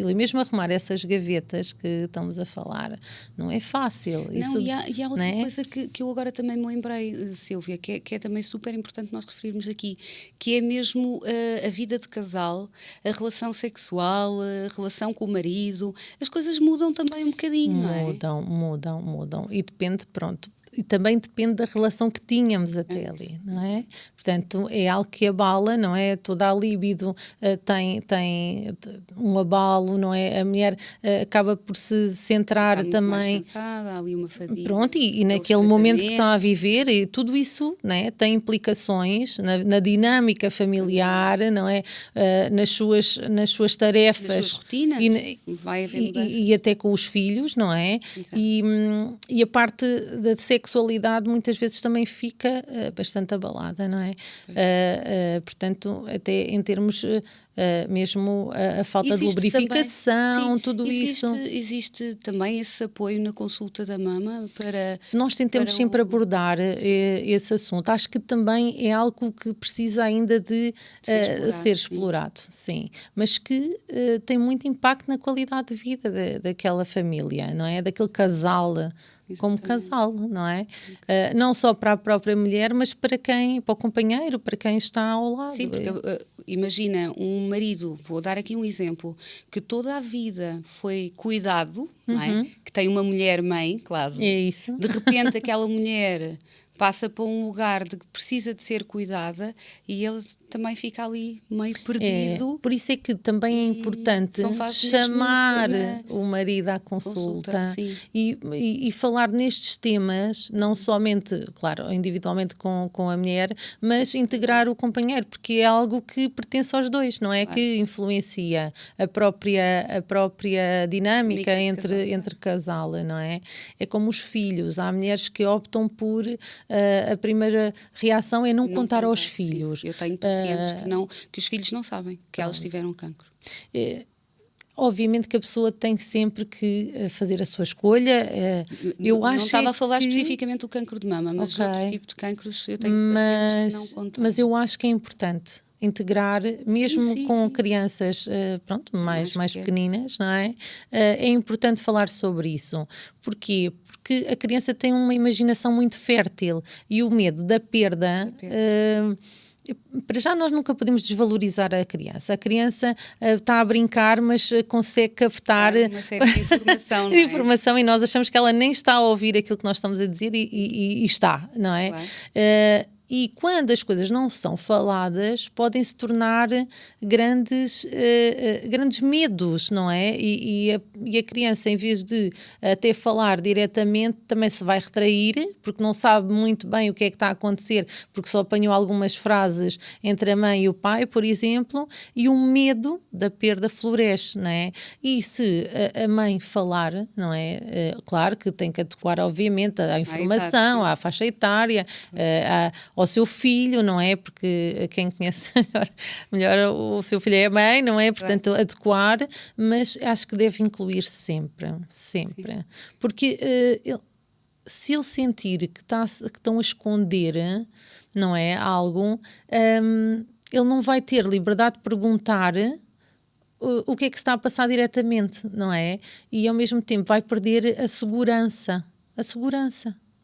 e mesmo arrumar essas gavetas que estamos a falar, não é fácil. Não, e há outra coisa que eu agora também me lembrei, Sílvia, que é também super importante nós referirmos aqui, que é mesmo a vida de casal, a relação sexual, a relação com o marido, as coisas mudam também um bocadinho, não é? Mudam. E depende, pronto. E também depende da relação que tínhamos até ali, não é? Portanto, é algo que abala, não é? Toda a libido tem um abalo, não é? A mulher acaba por se centrar está também... mais cansada, há ali uma fadiga. Pronto, e naquele momento que está a viver, e tudo isso, não é? Tem implicações na dinâmica familiar, não é? Nas suas tarefas. Nas suas rotinas, vai haver mudanças. E até com os filhos, não é? E a parte da sexualidade muitas vezes também fica bastante abalada, não é? Portanto, até em termos mesmo a falta de lubrificação, também, tudo isso. Existe também esse apoio na consulta da mama para... Nós tentamos sempre abordar esse assunto. Acho que também é algo que precisa ainda de ser explorado, sim. Mas que tem muito impacto na qualidade de vida daquela família, não é? Daquele casal, como casal, não é? Não só para a própria mulher, mas para o companheiro, para quem está ao lado. Sim, porque imagina um marido, vou dar aqui um exemplo, que toda a vida foi cuidado, não é? Que tem uma mulher-mãe, quase. É isso. De repente aquela mulher passa para um lugar de que precisa de ser cuidada e ele também fica ali meio perdido. Por isso é que também é importante chamar o marido à consulta e falar nestes temas, não somente, claro, individualmente com a mulher, mas integrar o companheiro, porque é algo que pertence aos dois, não é? Claro. Que influencia a própria dinâmica entre casal, não é? É como os filhos. Há mulheres que optam por... a primeira reação é não contar aos filhos. Eu tenho pacientes que os filhos não sabem que elas tiveram cancro. Obviamente que a pessoa tem sempre que fazer a sua escolha. Não estava a falar especificamente do cancro de mama, mas outro tipo de cancros eu tenho pacientes que não contam. Mas eu acho que é importante integrar, mesmo com crianças mais pequeninas, não é? É importante falar sobre isso. Porquê? Porque a criança tem uma imaginação muito fértil e o medo da perda... para já nós nunca podemos desvalorizar a criança. A criança está a brincar, mas consegue captar uma série de informação, não é? informação, e nós achamos que ela nem está a ouvir aquilo que nós estamos a dizer e está, não é? Claro. E quando as coisas não são faladas, podem se tornar grandes medos, não é? E a criança, em vez de até falar diretamente, também se vai retrair, porque não sabe muito bem o que é que está a acontecer, porque só apanhou algumas frases entre a mãe e o pai, por exemplo, e o medo da perda floresce, não é? E se a mãe falar, não é? Claro que tem que adequar, obviamente, à informação, à faixa etária, ao seu filho, não é? Porque quem conhece melhor o seu filho é a mãe, não é? Portanto, adequar, mas acho que deve incluir sempre. Sim. Porque se ele sentir que estão a esconder, não é? Algo, ele não vai ter liberdade de perguntar o que é que se está a passar diretamente, não é? E ao mesmo tempo vai perder a segurança.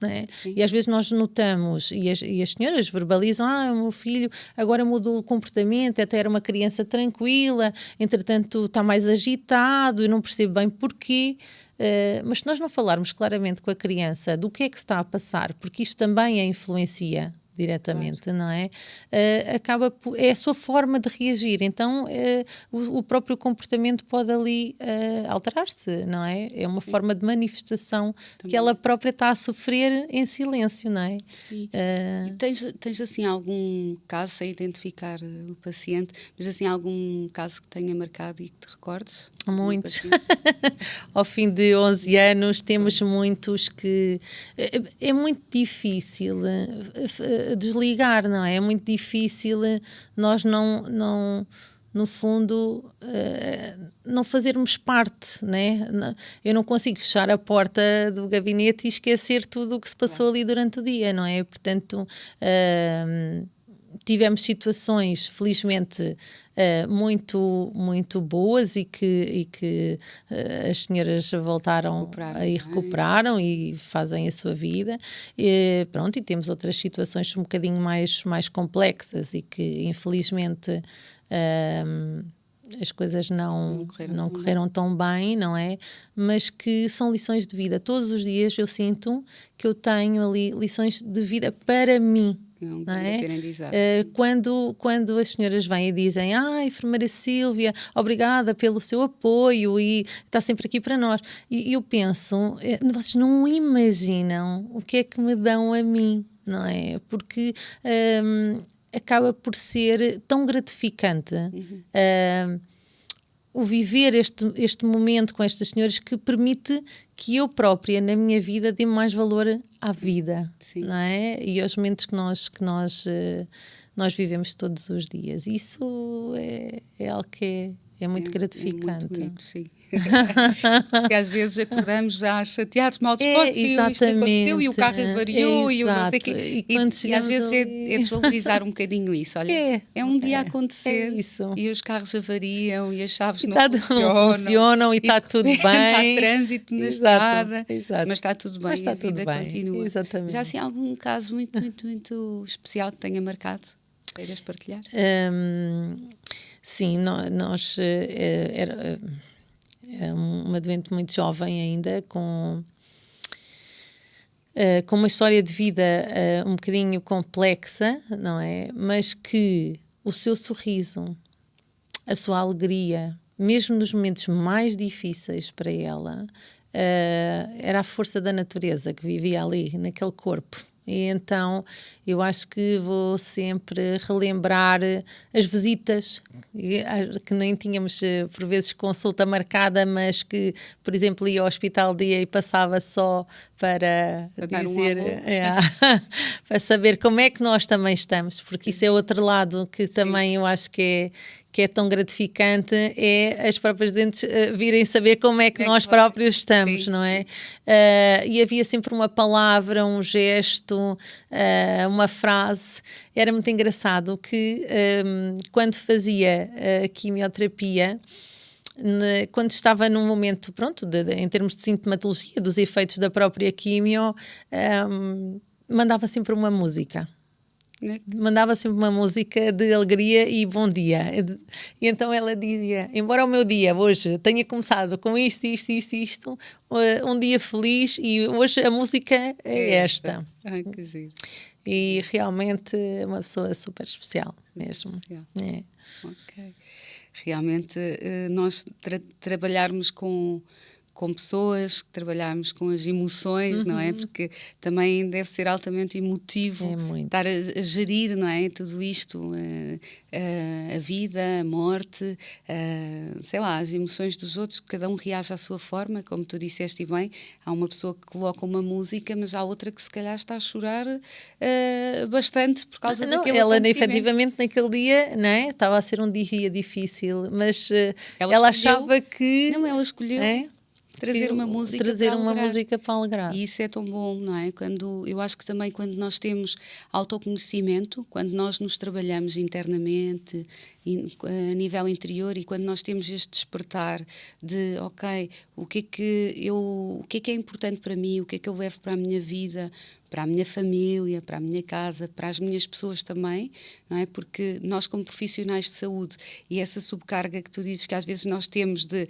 não é? E às vezes nós notamos, e as senhoras verbalizam, o meu filho agora mudou o comportamento, até era uma criança tranquila, entretanto está mais agitado, eu não percebo bem porquê. Mas se nós não falarmos claramente com a criança do que é que se está a passar, porque isto também a influencia diretamente, claro, não é? É a sua forma de reagir, então o próprio comportamento pode ali alterar-se, não é? É uma forma de manifestação também, que ela própria está a sofrer em silêncio, não é? Sim. Tens assim algum caso, sem identificar o paciente, mas assim algum caso que tenha marcado e que te recordes? Muitos. Ao fim de 11 anos temos muitos que é muito difícil desligar, não é? É muito difícil nós não no fundo não fazermos parte, né? Eu não consigo fechar a porta do gabinete e esquecer tudo o que se passou ali durante o dia, não é? Portanto, tivemos situações, felizmente, muito, muito boas e que as senhoras voltaram e recuperaram e fazem a sua vida. E temos outras situações um bocadinho mais complexas e que, infelizmente, as coisas não correram tão bem, não é? Mas que são lições de vida. Todos os dias eu sinto que eu tenho ali lições de vida para mim. Não é? Quando as senhoras vêm e dizem enfermeira Sílvia, obrigada pelo seu apoio e está sempre aqui para nós, e eu penso, vocês não imaginam o que é que me dão a mim, não é? Porque acaba por ser tão gratificante o viver este momento com estas senhoras, que permite que eu própria, na minha vida, dê mais valor à vida, não é? E aos momentos que nós vivemos todos os dias. Isso é algo que é muito gratificante. É muito bonito, sim. Porque às vezes acordamos já chateados, mal dispostos, e isto aconteceu e o carro avariou e eu não sei o quê. E às vezes é desvalorizar um bocadinho isso. Olha, é um dia a acontecer e os carros avariam e as chaves não funcionam e está tudo bem. Está trânsito na estrada, mas está tudo bem, a vida continua. Exatamente. Já assim algum caso muito, muito, muito especial que tenha marcado? Queiras partilhar? Sim, nós era uma doente muito jovem ainda, com uma história de vida um bocadinho complexa, não é? Mas que o seu sorriso, a sua alegria, mesmo nos momentos mais difíceis para ela, era a força da natureza que vivia ali, naquele corpo. E então eu acho que vou sempre relembrar as visitas, que nem tínhamos por vezes consulta marcada, mas que, por exemplo, ia ao hospital dia e passava só para dizer, para saber como é que nós também estamos, porque isso é outro lado que também eu acho que é tão gratificante, é as próprias doentes virem saber como é que nós próprios estamos, não é? E havia sempre uma palavra, um gesto, uma frase. Era muito engraçado que quando fazia a quimioterapia, quando estava num momento, em termos de sintomatologia, dos efeitos da própria quimio, mandava sempre uma música. Mandava sempre uma música de alegria e bom dia. E então ela dizia, embora o meu dia hoje tenha começado com isto, um dia feliz, e hoje a música é esta. Ai, que giro. E realmente é uma pessoa super especial mesmo. É. Ok. Realmente nós trabalharmos com pessoas, que trabalharmos com as emoções, não é? Porque também deve ser altamente emotivo estar a gerir, não é? Tudo isto, a vida, a morte, sei lá, as emoções dos outros, cada um reage à sua forma, como tu disseste e bem. Há uma pessoa que coloca uma música, mas há outra que se calhar está a chorar bastante por causa daquele ela efetivamente naquele dia, não é? Estava a ser um dia difícil, mas ela achava que... Não, ela escolheu... trazer uma música trazer para uma alegrar. música para alegrar. E isso é tão bom, não é? Eu acho que também quando nós temos autoconhecimento, quando nós nos trabalhamos internamente, a nível interior, e quando nós temos este despertar de, ok, o que é importante para mim, o que eu levo para a minha vida, para a minha família, para a minha casa, para as minhas pessoas também, não é? Porque nós como profissionais de saúde, e essa subcarga que tu dizes que às vezes nós temos de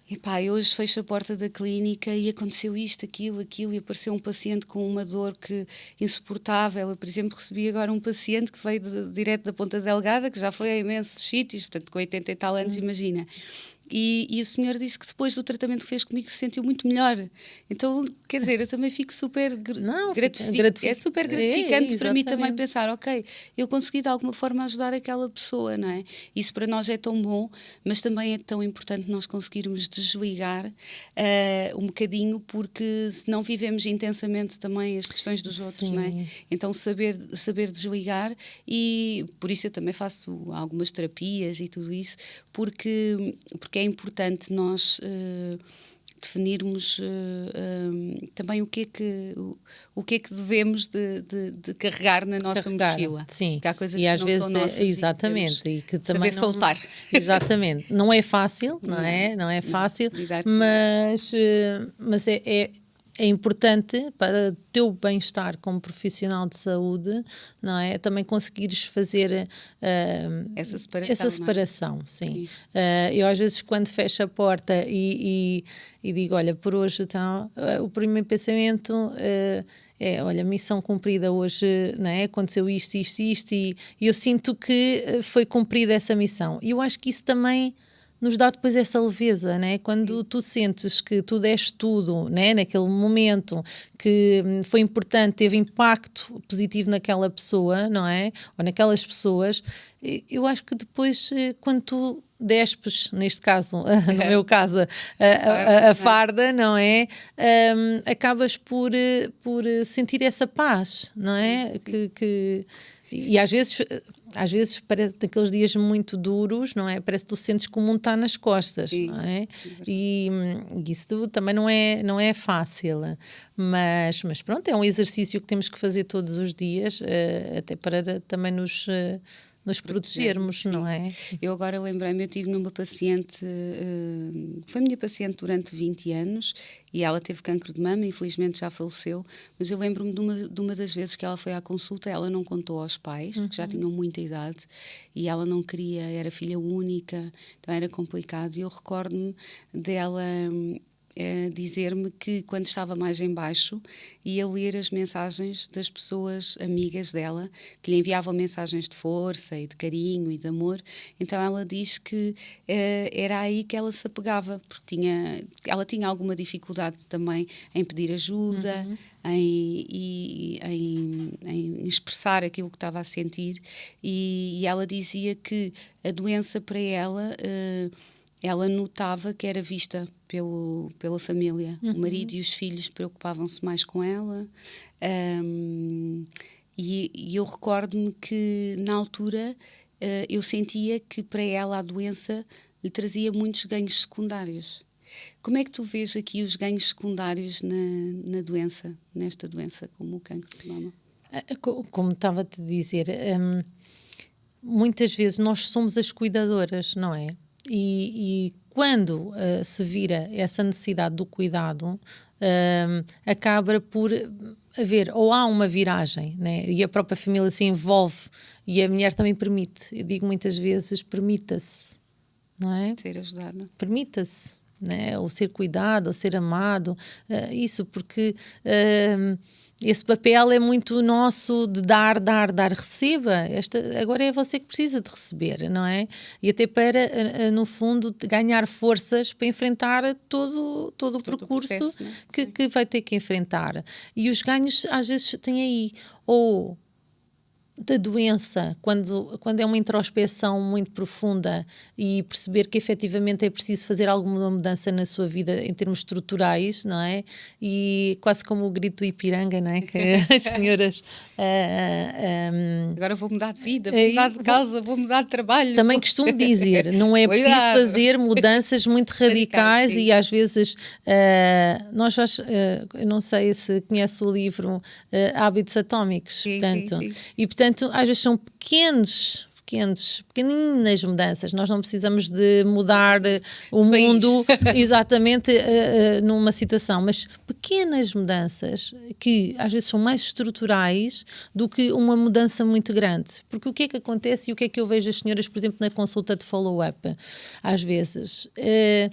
epá, hoje fecho a porta da clínica e aconteceu isto, aquilo, e apareceu um paciente com uma dor insuportável. Eu, por exemplo, recebi agora um paciente que veio direto da Ponta Delgada, que já foi a imensos sítios, portanto, com 80 e tal anos, imagina. E o senhor disse que depois do tratamento que fez comigo se sentiu muito melhor. Então, quer dizer, eu também fico super gratificante. É super gratificante para mim também pensar, ok, eu consegui de alguma forma ajudar aquela pessoa, não é? Isso para nós é tão bom, mas também é tão importante nós conseguirmos desligar um bocadinho, porque senão vivemos intensamente também as questões dos outros, não é? Então saber desligar, e por isso eu também faço algumas terapias e tudo isso, porque é importante nós definirmos também o que é que devemos de carregar na nossa mochila. Sim. Porque há coisas e que às não vezes são nossas, exatamente, e que também saber soltar. Exatamente. Não é fácil, não é? Não é fácil, mas é importante para o teu bem-estar como profissional de saúde, não é? Também conseguires fazer essa separação, sim. Eu às vezes quando fecho a porta e digo, olha, por hoje então, o primeiro pensamento olha, missão cumprida hoje, não é? Aconteceu isto, e eu sinto que foi cumprida essa missão. E eu acho que isso também nos dá depois essa leveza, né? Quando tu sentes que tu deste tudo, né? Naquele momento, que foi importante, teve impacto positivo naquela pessoa, não é? Ou naquelas pessoas, eu acho que depois, quando tu despes, neste caso, no meu caso, a farda, não é? Acabas por sentir essa paz, não é? E às vezes parece naqueles dias muito duros, não é? Parece que tu sentes que o mundo está nas costas, não é? E isso também não é fácil, mas pronto, é um exercício que temos que fazer todos os dias, até para também nos protegermos, não é? Eu agora lembrei-me, eu tive numa paciente, foi minha paciente durante 20 anos, e ela teve cancro de mama, infelizmente já faleceu, mas eu lembro-me de uma das vezes que ela foi à consulta, ela não contou aos pais, porque já tinham muita idade, e ela não queria, era filha única, então era complicado, e eu recordo-me dela dizer-me que quando estava mais em baixo ia ler as mensagens das pessoas amigas dela, que lhe enviavam mensagens de força e de carinho e de amor. Então ela diz que era aí que ela se apegava, porque ela tinha alguma dificuldade também em pedir ajuda, em expressar aquilo que estava a sentir, e ela dizia que a doença para ela notava que era vista pela família. O marido e os filhos preocupavam-se mais com ela. E eu recordo-me que, na altura, eu sentia que para ela a doença lhe trazia muitos ganhos secundários. Como é que tu vês aqui os ganhos secundários na doença, nesta doença, como o cancro de mama? Como estava a te dizer, muitas vezes nós somos as cuidadoras, não é? E quando se vira essa necessidade do cuidado, acaba por haver, ou há uma viragem, né? E a própria família se envolve, e a mulher também permite. Eu digo muitas vezes, permita-se, não é? Ser ajudada. Permita-se, né? Ou ser cuidado, ou ser amado, isso porque... esse papel é muito nosso de dar, receba. Agora é você que precisa de receber, não é? E até para, no fundo, ganhar forças para enfrentar todo o percurso processo, né? que vai ter que enfrentar. E os ganhos, às vezes, têm aí, ou da doença, quando é uma introspeção muito profunda e perceber que efetivamente é preciso fazer alguma mudança na sua vida em termos estruturais, não é? E quase como o grito do Ipiranga, não é? Que as senhoras... Agora vou mudar de vida, vou mudar de casa, vou mudar de trabalho. Também costumo dizer, não é preciso fazer mudanças muito radicais e às vezes eu não sei se conhece o livro Hábitos Atómicos, portanto, e portanto às vezes são pequeninas mudanças. Nós não precisamos de mudar o mundo exatamente numa situação, mas pequenas mudanças que às vezes são mais estruturais do que uma mudança muito grande. Porque o que é que acontece e o que é que eu vejo as senhoras, por exemplo, na consulta de follow-up, às vezes... é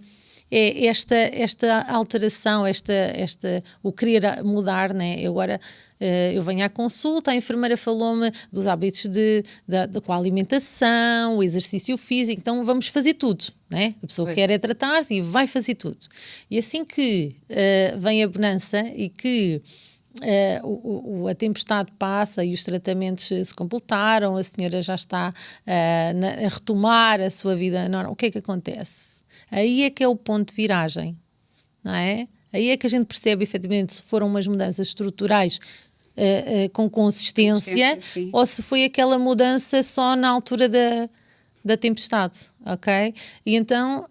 esta alteração, o querer mudar, né? Eu venho à consulta, a enfermeira falou-me dos hábitos com a alimentação, o exercício físico, então vamos fazer tudo, né? A pessoa quer tratar-se e vai fazer tudo. E assim que vem a bonança e que a tempestade passa e os tratamentos se completaram, a senhora já está a retomar a sua vida normal, o que é que acontece? Aí é que é o ponto de viragem, não é? Aí é que a gente percebe efetivamente se foram umas mudanças estruturais com consistência ou se foi aquela mudança só na altura da tempestade, ok? E então,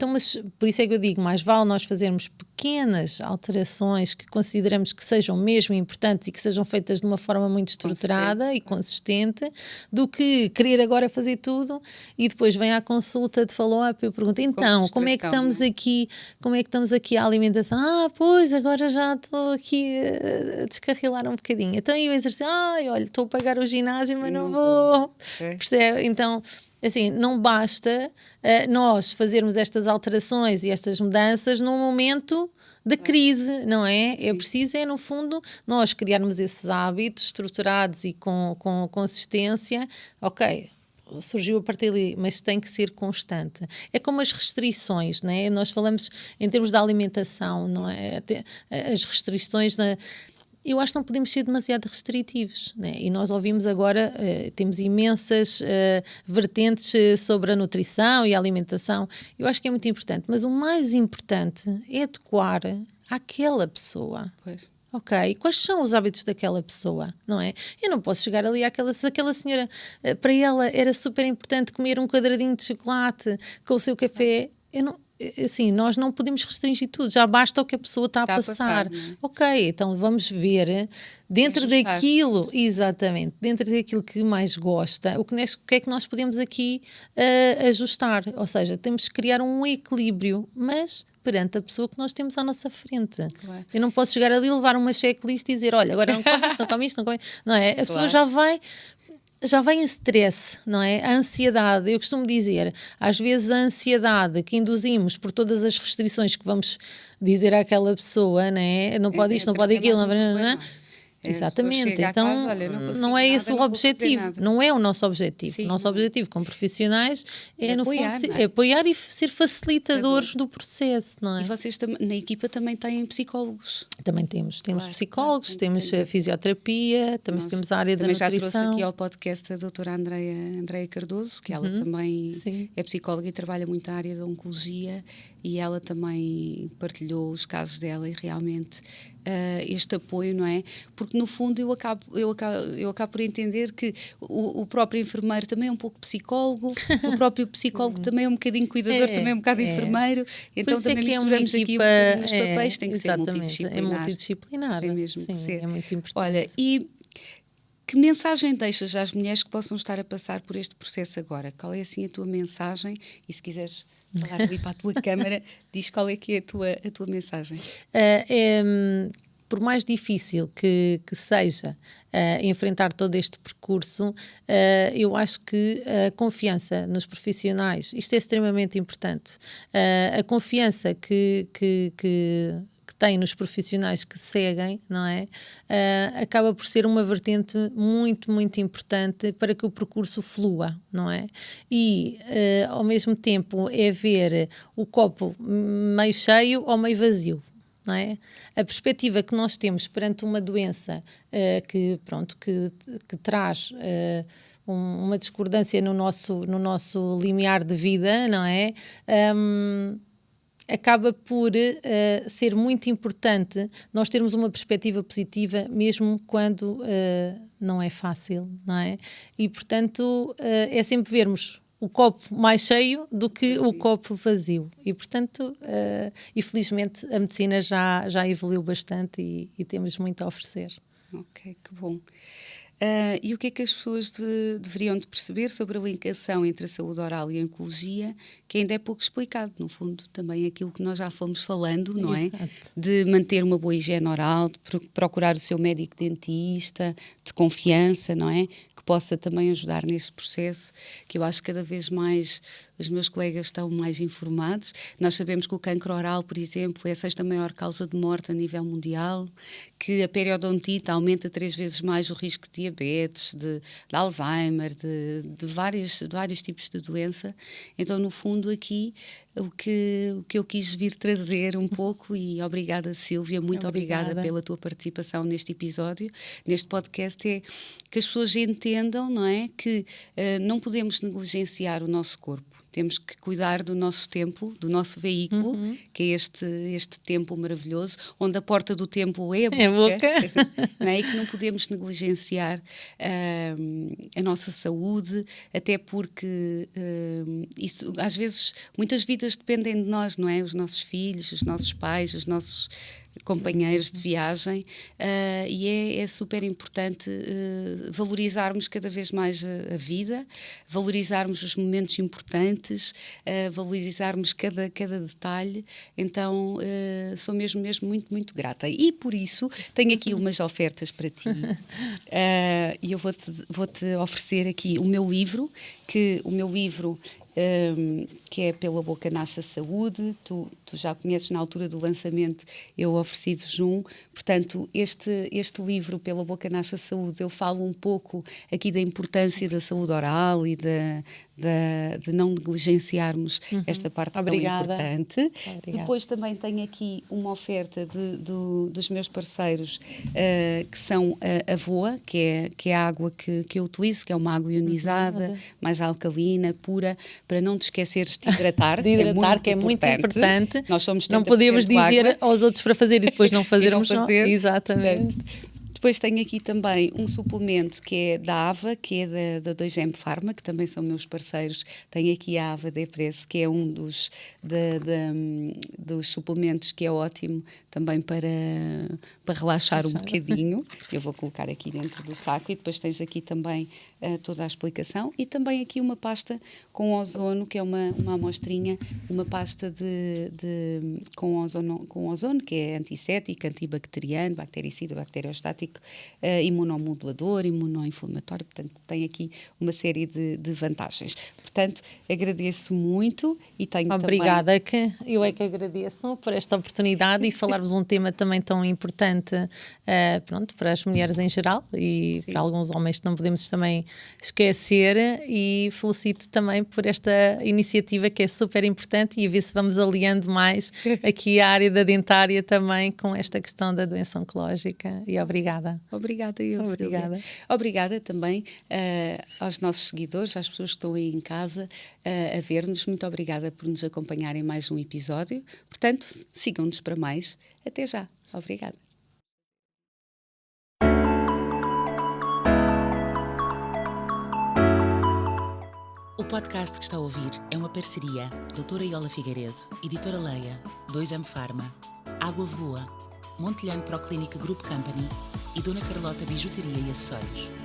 mas por isso é que eu digo, mais vale nós fazermos pequenas alterações que consideramos que sejam mesmo importantes e que sejam feitas de uma forma muito estruturada e consistente, do que querer agora fazer tudo e depois vem à consulta de follow-up e eu pergunto, então, como é que estamos aqui a alimentação? Pois, agora já estou aqui a descarrilar um bocadinho. Então, e o exercício? Olha, estou a pagar o ginásio, mas não vou. Percebe? Então, assim, não basta nós fazermos estas alterações e estas mudanças num momento de crise, não é? É preciso, no fundo, nós criarmos esses hábitos estruturados e com consistência. Ok, surgiu a partir dali, mas tem que ser constante. É como as restrições, não é? Nós falamos em termos da alimentação, não é? As restrições... Eu acho que não podemos ser demasiado restritivos, né? E nós ouvimos agora, temos imensas vertentes sobre a nutrição e a alimentação. Eu acho que é muito importante, mas o mais importante é adequar àquela pessoa. Pois. Ok, quais são os hábitos daquela pessoa, não é? Eu não posso chegar ali se aquela senhora, para ela era super importante comer um quadradinho de chocolate com o seu café, assim, nós não podemos restringir tudo, já basta o que a pessoa está a passar. Não é? Ok, então vamos ver dentro daquilo, exatamente, dentro daquilo que mais gosta, o que é que nós podemos aqui ajustar, ou seja, temos que criar um equilíbrio, mas perante a pessoa que nós temos à nossa frente. Claro. Eu não posso chegar ali e levar uma checklist e dizer, olha, agora não come isto, não come isto, não é? A pessoa já vem em stress, não é? A ansiedade, eu costumo dizer, às vezes a ansiedade que induzimos por todas as restrições que vamos dizer àquela pessoa, não é? Não pode isto, não pode aquilo, não. Exatamente, então casa, olha, não é esse o objetivo, não é o nosso objetivo. Sim. O nosso objetivo como profissionais é no fundo apoiar e ser facilitadores do processo, não é? E vocês na equipa também têm psicólogos? Também temos psicólogos, temos fisioterapia, também temos a área da nutrição. Já trouxe aqui ao podcast a doutora Andreia Cardoso, que ela também é psicóloga e trabalha muito na área da oncologia, e ela também partilhou os casos dela e realmente este apoio, não é? Porque no fundo eu acabo por entender que o próprio enfermeiro também é um pouco psicólogo, o próprio psicólogo também é um bocadinho cuidador, também é um bocado enfermeiro, então também misturamos aqui os papéis, tem que ser multidisciplinar. É multidisciplinar. Tem mesmo que ser. É muito importante. Olha, e que mensagem deixas às mulheres que possam estar a passar por este processo agora? Qual é assim a tua mensagem? E se quiseres falar ali para a tua câmara, diz qual é que é a tua mensagem. Por mais difícil que seja enfrentar todo este percurso, eu acho que a confiança nos profissionais, isto é extremamente importante, a confiança que tem nos profissionais que seguem, não é? Acaba por ser uma vertente muito, muito importante para que o percurso flua, não é? E, ao mesmo tempo, é ver o copo meio cheio ou meio vazio. não é? A perspectiva que nós temos perante uma doença que traz uma discordância no nosso limiar de vida, não é? Acaba por ser muito importante nós termos uma perspectiva positiva, mesmo quando não é fácil, não é? E, portanto, é sempre vermos o copo mais cheio do que o copo vazio. E, portanto, felizmente a medicina já evoluiu bastante e temos muito a oferecer. Ok, que bom. E o que é que as pessoas deveriam de perceber sobre a ligação entre a saúde oral e a oncologia, que ainda é pouco explicado, no fundo, também aquilo que nós já fomos falando, não é? Exato. De manter uma boa higiene oral, de procurar o seu médico dentista, de confiança, não é? Que possa também ajudar nesse processo, que eu acho que cada vez mais os meus colegas estão mais informados. Nós sabemos que o cancro oral, por exemplo, é a 6ª maior causa de morte a nível mundial, que a periodontite aumenta 3 vezes mais o risco de diabetes, de Alzheimer, de vários tipos de doença. Então, no fundo, aqui, o que eu quis vir trazer um pouco, e obrigada, Sílvia, muito obrigada pela tua participação neste episódio, neste podcast, é que as pessoas entendam, não é, que não podemos negligenciar o nosso corpo. Temos que cuidar do nosso tempo, do nosso veículo, que é este tempo maravilhoso, onde a porta do templo é a boca. Não é? E que não podemos negligenciar a nossa saúde, até porque isso, às vezes, muitas vidas dependem de nós, não é? Os nossos filhos, os nossos pais, os nossos companheiros de viagem, e é super importante valorizarmos cada vez mais a vida, valorizarmos os momentos importantes, valorizarmos cada detalhe. Então sou mesmo muito, muito grata, e por isso tenho aqui umas ofertas para ti, e eu vou-te oferecer aqui o meu livro, que é Pela Boca Nasce a Saúde. Tu já conheces, na altura do lançamento eu ofereci-vos um. Portanto, este livro, Pela Boca Nasce a Saúde, eu falo um pouco aqui da importância da saúde oral e de não negligenciarmos esta parte tão importante. Obrigada. Depois também tenho aqui uma oferta dos meus parceiros, que são a Voa, que é a água que eu utilizo, que é uma água ionizada, mais alcalina, pura, para não te esqueceres de hidratar, que é muito importante. Nós somos não podemos dizer aos outros para fazer e depois não fazermos. Exatamente. Depois tenho aqui também um suplemento que é da AVA, que é da 2M Pharma, que também são meus parceiros. Tenho aqui a AVA Depress, que é um dos suplementos que é ótimo também para relaxar um bocadinho. Eu vou colocar aqui dentro do saco, e depois tens aqui também toda a explicação. E também aqui uma pasta com ozono, que é uma amostrinha, uma pasta com ozono, que é antisséptico, antibacteriano, bactericida, bacteriostático, imunomodulador, imunoinflamatório. Portanto, tem aqui uma série de vantagens. Portanto, agradeço muito e tenho Obrigada, eu é que agradeço por esta oportunidade e falar-vos um tema também tão importante, para as mulheres em geral e para alguns homens que não podemos também esquecer, e felicito também por esta iniciativa, que é super importante, e a ver se vamos aliando mais aqui a área da dentária também com esta questão da doença oncológica. E obrigada. Obrigada, Silvia. Obrigada também aos nossos seguidores, às pessoas que estão aí em casa a ver-nos. Muito obrigada por nos acompanharem em mais um episódio. Portanto, sigam-nos para mais. Até já. Obrigada. O podcast que está a ouvir é uma parceria Doutora Iola Figueiredo, Editora Leia, 2M Pharma, Água Voa, Montelhano Proclínica Group Company e Dona Carlota Bijuteria e Acessórios.